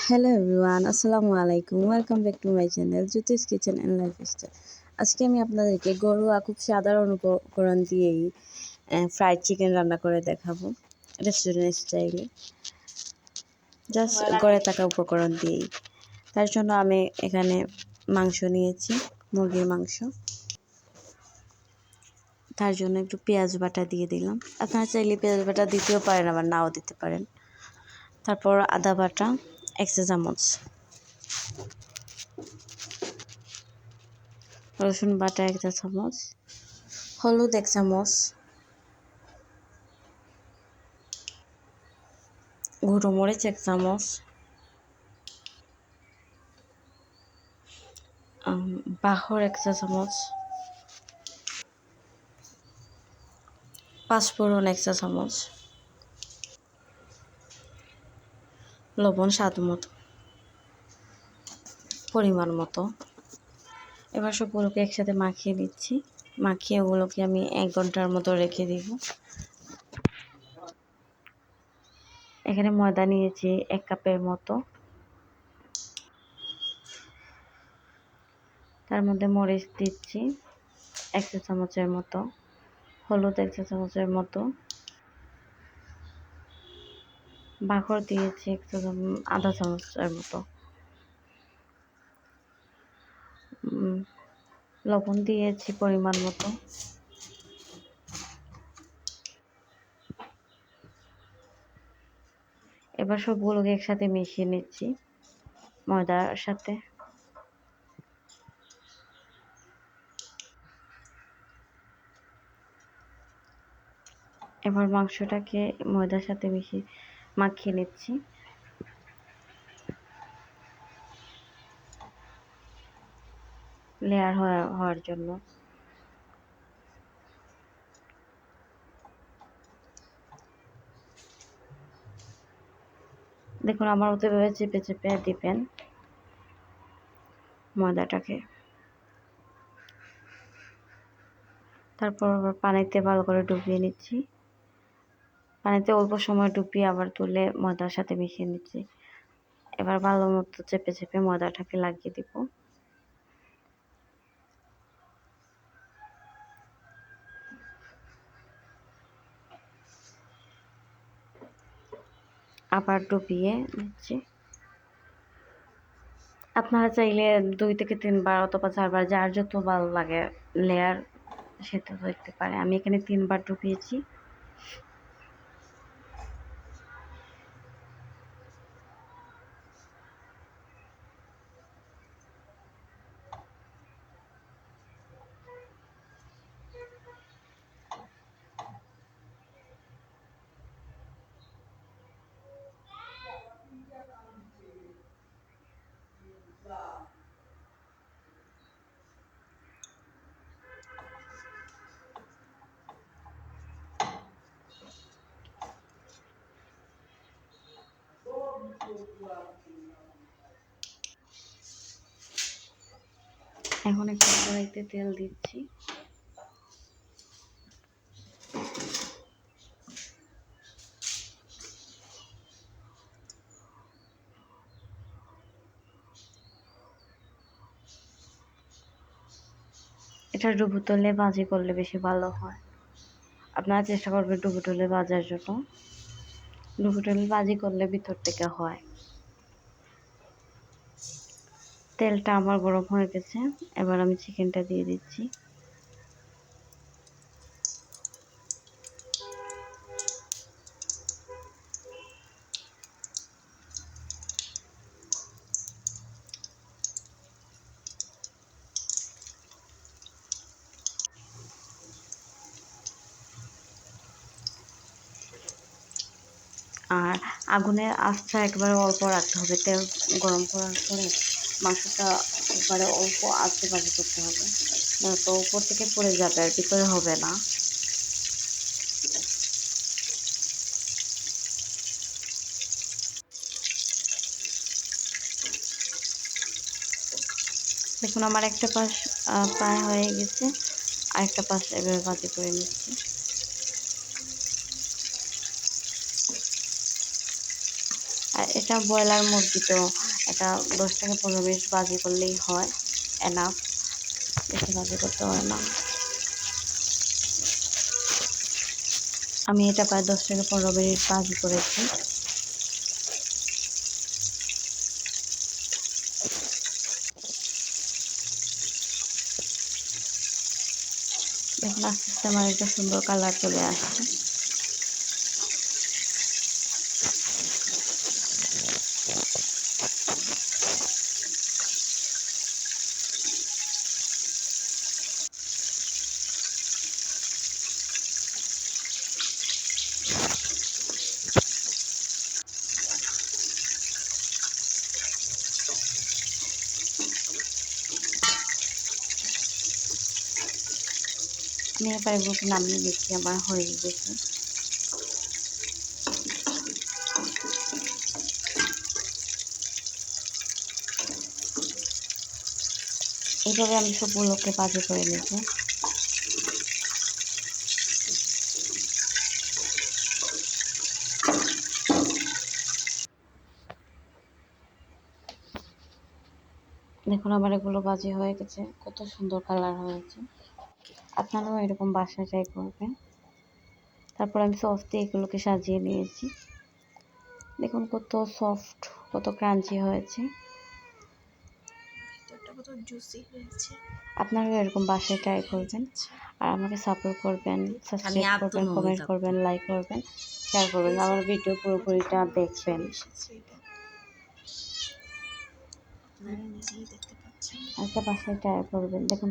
Hello everyone, আসসালামু আলাইকুম। Welcome back to my channel Jyotish kitchen and lifestyle. আজকে আমি আপনাদেরকে ঘরোয়া খুব সাধারণ উপকরণ দিয়েই ফ্রাইড চিকেন রান্না করে দেখাবো রেস্টুরেন্ট স্টাইলে, জাস্ট ঘরে থাকা উপকরণ দিয়েই। তার জন্য আমি এখানে মাংস নিয়েছি, মুরগির মাংস। তার জন্য একটু পেঁয়াজ বাটা দিয়ে দিলাম। আপনারা চাইলে পেঁয়াজ বাটা দিতেও পারেন, আবার নাও দিতে পারেন। তারপর আদা বাটা 1 চা চামচ, রসুন বাটা 1 চা চামচ, হলুদ 1 চামচ, গুঁড়ো মরিচ 1 চামচ, বাহর 1 চা চামচ, পাঁচফোড়ন 1 চা চামচ, লবণ স্বাদ মতো, পরিমাণ মতো। এবার সবগুলোকে একসাথে মাখিয়ে দিচ্ছি। মাখিয়ে ওগুলোকে আমি 1 ঘন্টার মতো রেখে দিব। এখানে ময়দা নিয়েছি 1 কাপের মতো। তার মধ্যে মরিচ দিচ্ছি 1 চা চামচের মতো, হলুদ 1 চা চামচের মতো, বাখর দিয়েছি আধা চামচের মতো, লবণ দিয়েছি পরিমাণ মতো। এবার সবগুলোকে একসাথে মিশিয়ে নিচ্ছি ময়দার সাথে। এবার মাংসটাকে ময়দার সাথে মাখিয়ে নিচ্ছি। লেয়ার হওয়ার জন্য। দেখুন আমার মতো এভাবে চেপে চেপে দিবেন ময়দাটাকে। তারপর আবার পানিতে ভালো করে ডুবিয়ে নিচ্ছি। পানিতে অল্প সময় ডুবিয়ে আবার তুলে ময়দার সাথে মিশিয়ে নিচ্ছি। এবার ভালো মতো চেপে চেপে ময়দাটাকে লাগিয়ে দিব। আবার ডুবিয়ে নিচ্ছি। আপনারা চাইলে 2 থেকে 3 বার অথবা 4 বার, যার যত ভালো লাগে লেয়ার সেটা দেখতে পারে। আমি এখানে 3 বার ডুবিয়েছি। এখন একটা কড়াইতে তেল দিচ্ছি। এটা ডুবো তেলে ভাজি করলে বেশি ভালো হয়। আপনারা চেষ্টা করবেন ডুবো তেলে ভাজার জন্য। ডুবো তেলে ভাজি করলে ভিতর থেকে হয়। তেলটা আমার গরম হয়ে গেছে। এবার আমি চিকেনটা দিয়ে দিচ্ছি। আর আগুনের আঁচটা একবারে অল্প রাখতে হবে। তেল গরম করার পরে মাংসটা একবারে অল্প আঁচে ভাজি করতে হবে, তো উপর থেকে পড়ে যাবে আর ভিতরে হবে না। দেখুন আমার একটা পাশ প্রায় হয়ে গেছে, আরেকটা পাশ এভাবে ভাজি করে নিচ্ছি। আর এটা ব্রয়লার মুরগি, তো এটা 10 থেকে 15 মিনিট ভাজি করলেই হয়, এনাফ, বেশি ভাজি করতে হয় না। আমি এটা প্রায় 10 থেকে 15 মিনিট ভাজি করেছি। দেখুন আস্তে আস্তে আমার একটা সুন্দর কালার চলে আসছে। আমি এবার এগুলোকে নামিয়ে নিচ্ছি, আমার হয়ে গেছে। এইভাবে আমি সবগুলোকে ভাজি করে নিয়েছি। দেখুন আমার এগুলো ভাজি হয়ে গেছে, কত সুন্দর কালার হয়েছে। আপনারাও এরকম বাসায় ট্রাই করবেন। তারপর আমি সস দিয়ে এগুলোকে সাজিয়ে নিয়েছি। দেখুন কত সফট, কত ক্রাঞ্চি হয়েছে। কত জুসি হয়েছে। আপনারাও এরকম বাসায় ট্রাই করবেন, আর আমাকে সাপোর্ট করবেন, সাবস্ক্রাইব করবেন, কমেন্ট করবেন, লাইক করবেন, শেয়ার করবেন, আমার ভিডিও পুরোপুরিটা দেখবেন। আপনারা নিজেই দেখতে পাচ্ছেন। একটা বাসায় ট্রাই করবেন, দেখুন।